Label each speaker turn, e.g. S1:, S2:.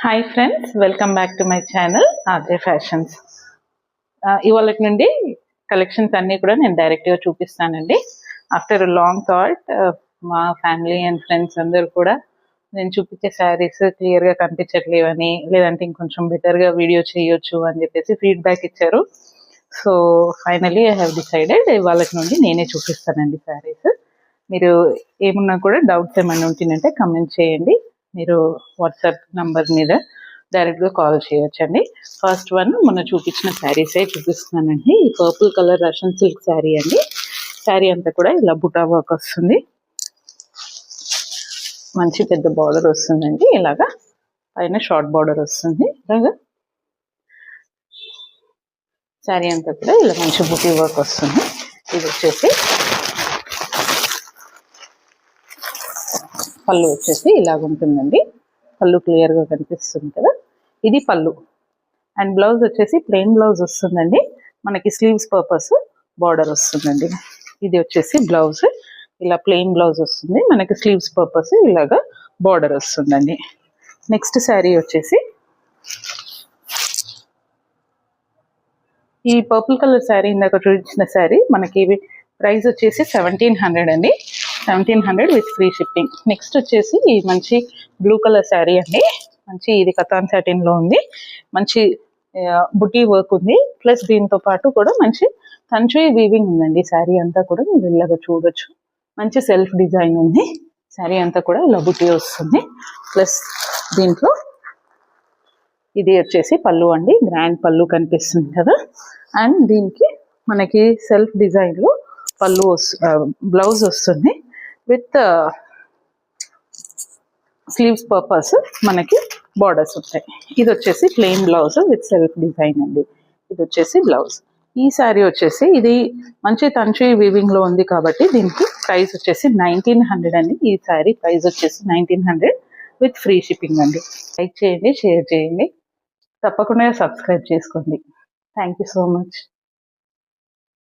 S1: Hi friends, welcome back to my channel RJ fashions. ఇవాళ నుండి collections అన్నీ కూడా నేను డైరెక్ట్గా చూపిస్తానండి. ఆఫ్టర్ లాంగ్ థాట్ మా ఫ్యామిలీ అండ్ ఫ్రెండ్స్ అందరూ కూడా నేను చూపించే శారీస్ క్లియర్గా కనిపించట్లేవని, లేదంటే ఇంకొంచెం బెటర్గా వీడియో చేయొచ్చు అని చెప్పేసి ఫీడ్బ్యాక్ ఇచ్చారు. So finally I have decided ఇవాళ నుండి నేనే చూపిస్తానండి శారీస్. మీరు ఏమున్నా కూడా డౌట్స్ ఏమైనా ఉంటుందంటే కమెంట్ చేయండి. మీరు వాట్సాప్ నంబర్ మీద డైరెక్ట్గా కాల్ చేయొచ్చండి. ఫస్ట్ వన్ మొన్న చూపించిన శారీసే చూపిస్తున్నానండి. ఈ purple colour ration silk sari అండి. శారీ అంతా కూడా ఇలా బుటా వర్క్ వస్తుంది. మంచి పెద్ద బార్డర్ వస్తుందండి. ఇలాగా పైన షార్ట్ బార్డర్ వస్తుంది. ఇలాగా శారీ అంతా కూడా ఇలా మంచి బుటీ వర్క్ వస్తుంది. ఇది వచ్చేసి పళ్ళు వచ్చేసి ఇలాగ ఉంటుందండి. పళ్ళు క్లియర్గా కనిపిస్తుంది కదా. ఇది పళ్ళు. అండ్ బ్లౌజ్ వచ్చేసి ప్లెయిన్ బ్లౌజ్ వస్తుందండి. మనకి స్లీవ్స్ పర్పస్ బార్డర్ వస్తుందండి. ఇది వచ్చేసి బ్లౌజ్ ఇలా ప్లెయిన్ బ్లౌజ్ వస్తుంది. మనకి స్లీవ్స్ పర్పస్ ఇలాగా బార్డర్ వస్తుందండి. నెక్స్ట్ శారీ వచ్చేసి ఈ పర్పుల్ కలర్ శారీ, ఇందాక చూపించిన శారీ మనకి ప్రైస్ వచ్చేసి 1700 అండి. 1700 విత్ ఫ్రీ షిప్పింగ్. నెక్స్ట్ వచ్చేసి ఈ మంచి బ్లూ కలర్ శారీ అండి. మంచి ఇది కతాన్ సాటిన్లో ఉంది. మంచి బుటీ వర్క్ ఉంది. ప్లస్ దీంతో పాటు కూడా మంచి కంచి వీవింగ్ ఉందండి. శారీ అంతా కూడా మీరు ఇలాగా చూడొచ్చు. మంచి సెల్ఫ్ డిజైన్ ఉంది. శారీ అంతా కూడా ఇలా బుటీ వస్తుంది. ప్లస్ దీంట్లో ఇది వచ్చేసి పళ్ళు అండి. గ్రాండ్ పళ్ళు కనిపిస్తుంది కదా. అండ్ దీనికి మనకి సెల్ఫ్ డిజైన్లో పళ్ళు బ్లౌజ్ వస్తుంది. విత్ స్లీవ్స్ పర్పస్ మనకి బార్డర్స్ ఉంటాయి. ఇది వచ్చేసి plain blouse with self design అండి. ఇది వచ్చేసి బ్లౌజ్. ఈ శారీ వచ్చేసి ఇది మంచి తంచి వీవింగ్లో ఉంది కాబట్టి దీనికి ప్రైస్ వచ్చేసి 1900 అండి. ఈ శారీ ప్రైస్ వచ్చేసి 1900 విత్ ఫ్రీ షిప్పింగ్ అండి. లైక్ చేయండి, షేర్ చేయండి, తప్పకుండా సబ్స్క్రైబ్ చేసుకోండి. Thank you so much.